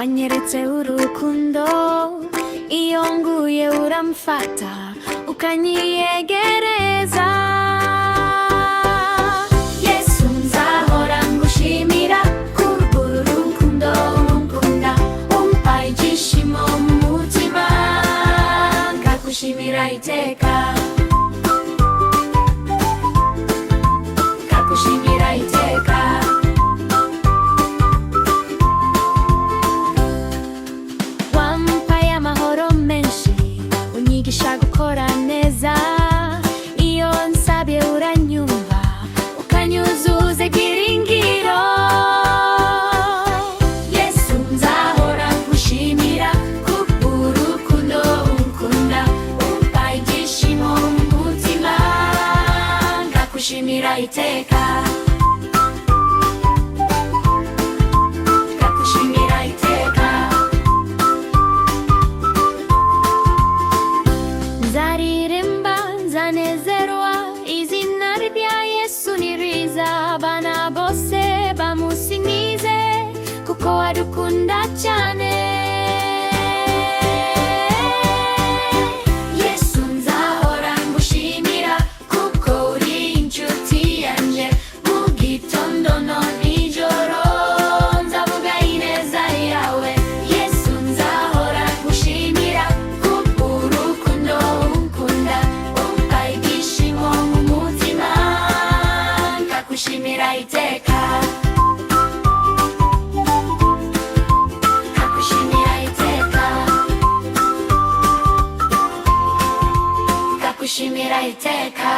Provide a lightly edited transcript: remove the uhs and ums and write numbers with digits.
wanyeretse urukundo, iyo nguye uramfata ukanyiyegereza. Yesu nzahora ngushimira kubw'uru rukundo unkunda, umpa ibyishimo mu mutima, ngagushimira iteka, ngagushimira iteka. Wampaye amahoro menshi, unyigisha gukora neza, iyo nsabye uranyumva, ukanyuzuza ibyiringiro. Yesu nzahora ngushimira kubw'uru rukundo unkunda, umpa ibyishimo mu mutima, ngagushimira iteka, ngagushimira iteka. Nzaririmba nzanezerwa, izina rya Yesu ni ryiza, abana bose bamusingize, kuko adukunda cyane. Yesu nzahora ngushimira, kuko uri inshuti yanjye, mu gitondo no nijoro nzavuga ineza yawe. Yesu nzahora ngushimira kubw'uru rukundo unkunda, umpa ibyishimo mu mutima, ngagushimira iteka, ngagushimira iteka, ngagushimira iteka.